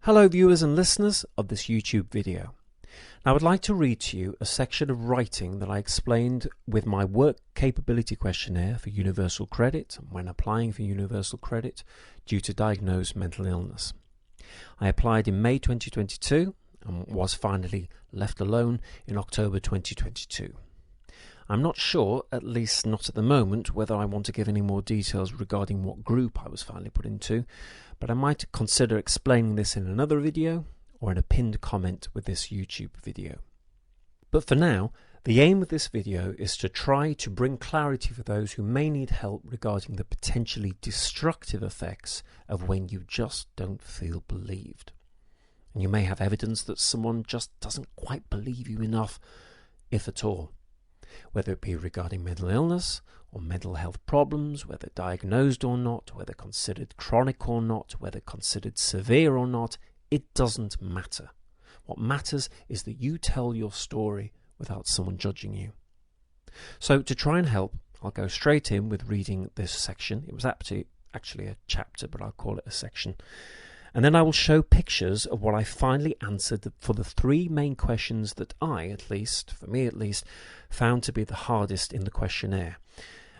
Hello viewers and listeners of this YouTube video. Now I'd like to read to you a section of writing that I explained with my work capability questionnaire for universal credit when applying for universal credit due to diagnosed mental illness. I applied in May 2022 and was finally left alone in October 2022. I'm not sure, at least not at the moment, whether I want to give any more details regarding what group I was finally put into, but I might consider explaining this in another video or in a pinned comment with this YouTube video. But for now, the aim of this video is to try to bring clarity for those who may need help regarding the potentially destructive effects of when you just don't feel believed. And you may have evidence that someone just doesn't quite believe you enough, if at all. Whether it be regarding mental illness or mental health problems, whether diagnosed or not, whether considered chronic or not, whether considered severe or not, it doesn't matter. What matters is that you tell your story without someone judging you. So to try and help, I'll go straight in with reading this section. It was actually a chapter, but I'll call it a section. And then I will show pictures of what I finally answered for the three main questions that for me at least, found to be the hardest in the questionnaire.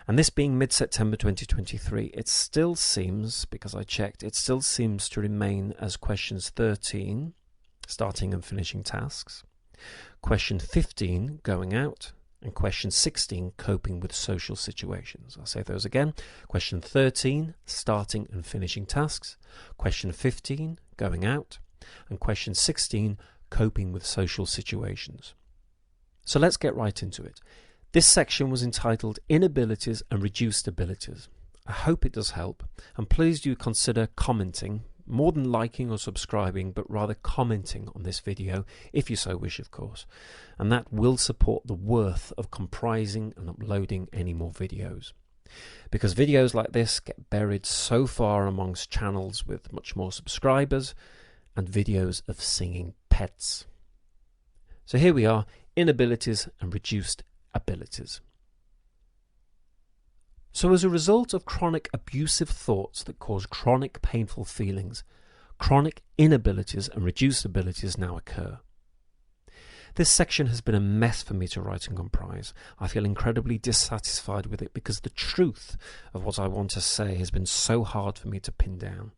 And this being mid-September 2023, it still seems, because I checked, it still seems to remain as questions 13, starting and finishing tasks, question 15, going out, and question 16, coping with social situations. I'll say those again. Question 13, starting and finishing tasks. Question 15, going out. And question 16, coping with social situations. So let's get right into it. This section was entitled Inabilities and Reduced Abilities. I hope it does help, and please do consider commenting, more than liking or subscribing, but rather commenting on this video, if you so wish, of course. And that will support the worth of comprising and uploading any more videos. Because videos like this get buried so far amongst channels with much more subscribers and videos of singing pets. So here we are, inabilities and reduced abilities. So as a result of chronic abusive thoughts that cause chronic painful feelings, chronic inabilities and reduced abilities now occur. This section has been a mess for me to write and comprise. I feel incredibly dissatisfied with it because the truth of what I want to say has been so hard for me to pin down.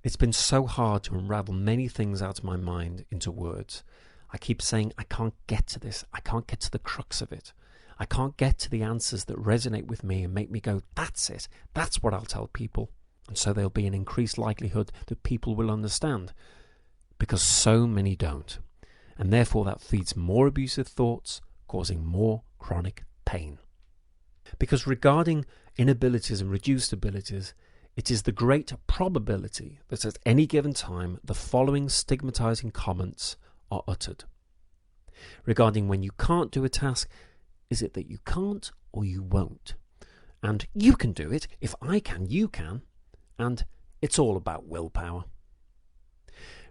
It's been so hard to unravel many things out of my mind into words. I keep saying I can't get to this, I can't get to the crux of it. I can't get to the answers that resonate with me and make me go, that's it, that's what I'll tell people. And so there'll be an increased likelihood that people will understand, because so many don't. And therefore that feeds more abusive thoughts, causing more chronic pain. Because regarding inabilities and reduced abilities, it is the great probability that at any given time the following stigmatizing comments are uttered. Regarding when you can't do a task, is it that you can't or you won't? And you can do it. If I can, you can. And it's all about willpower.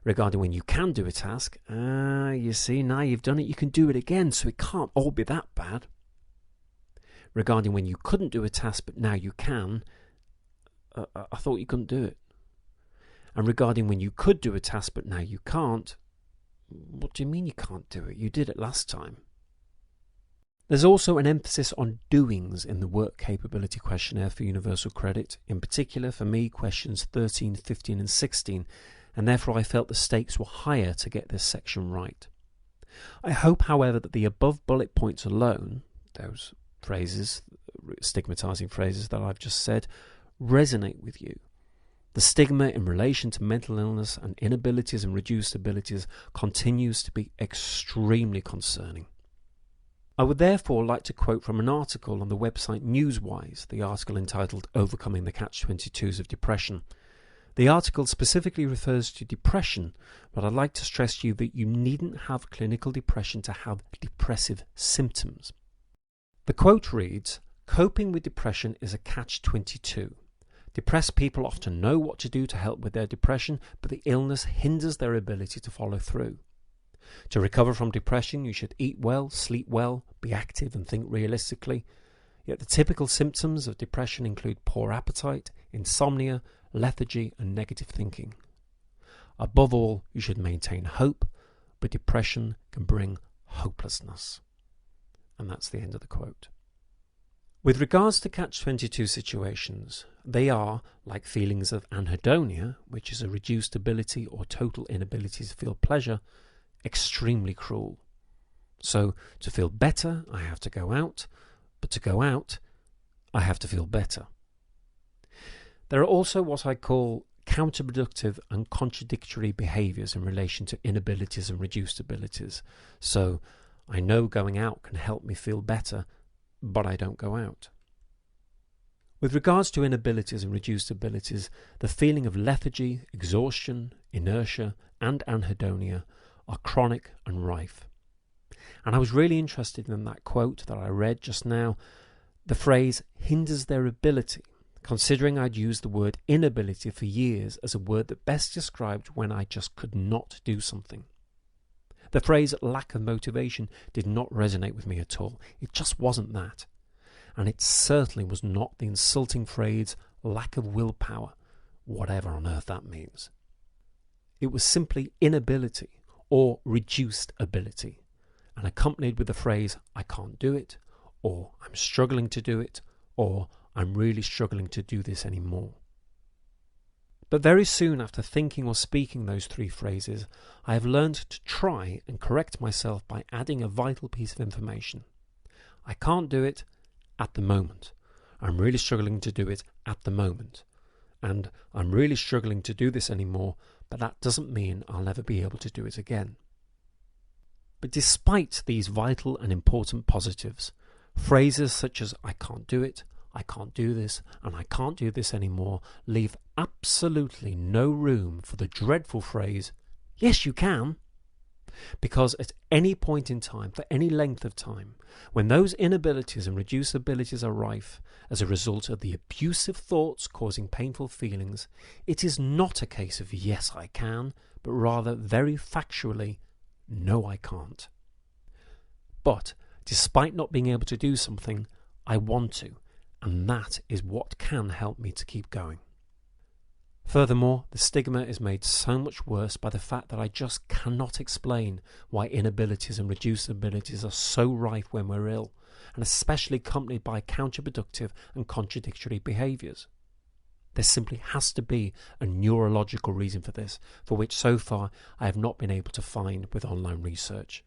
Regarding when you can do a task, you see, now you've done it, you can do it again, so it can't all be that bad. Regarding when you couldn't do a task, but now you can, I thought you couldn't do it. And regarding when you could do a task, but now you can't, what do you mean you can't do it? You did it last time. There's also an emphasis on doings in the work capability questionnaire for universal credit, in particular for me questions 13, 15 and 16, and therefore I felt the stakes were higher to get this section right. I hope, however, that the above bullet points alone, those phrases, stigmatizing phrases that I've just said, resonate with you. The stigma in relation to mental illness and inabilities and reduced abilities continues to be extremely concerning. I would therefore like to quote from an article on the website Newswise, the article entitled Overcoming the Catch-22s of Depression. The article specifically refers to depression, but I'd like to stress to you that you needn't have clinical depression to have depressive symptoms. The quote reads, "Coping with depression is a catch-22. Depressed people often know what to do to help with their depression, but the illness hinders their ability to follow through. To recover from depression, you should eat well, sleep well, be active and think realistically. Yet the typical symptoms of depression include poor appetite, insomnia, lethargy and negative thinking. Above all, you should maintain hope, but depression can bring hopelessness. And that's the end of the quote. With regards to catch-22 situations, they are, like feelings of anhedonia, which is a reduced ability or total inability to feel pleasure, extremely cruel. So, to feel better, I have to go out, but to go out, I have to feel better. There are also what I call counterproductive and contradictory behaviours in relation to inabilities and reduced abilities. So, I know going out can help me feel better, but I don't go out. With regards to inabilities and reduced abilities, the feeling of lethargy, exhaustion, inertia, and anhedonia are chronic and rife. And I was really interested in that quote that I read just now. The phrase hinders their ability, considering I'd used the word inability for years as a word that best described when I just could not do something. The phrase lack of motivation did not resonate with me at all. It just wasn't that. And it certainly was not the insulting phrase lack of willpower, whatever on earth that means. It was simply inability or reduced ability, and accompanied with the phrase I can't do it, or I'm struggling to do it, or I'm really struggling to do this anymore. But very soon after thinking or speaking those three phrases, I have learned to try and correct myself by adding a vital piece of information. I can't do it at the moment. I'm really struggling to do it at the moment. And I'm really struggling to do this anymore, but that doesn't mean I'll never be able to do it again. But despite these vital and important positives, phrases such as I can't do it, I can't do this, and I can't do this anymore leave absolutely no room for the dreadful phrase, yes you can. Because at any point in time, for any length of time, when those inabilities and reduced abilities are rife as a result of the abusive thoughts causing painful feelings, it is not a case of yes I can, but rather very factually, no I can't. But despite not being able to do something, I want to. And that is what can help me to keep going. Furthermore, the stigma is made so much worse by the fact that I just cannot explain why inabilities and reduced abilities are so rife when we're ill, and especially accompanied by counterproductive and contradictory behaviours. There simply has to be a neurological reason for this, for which so far I have not been able to find with online research.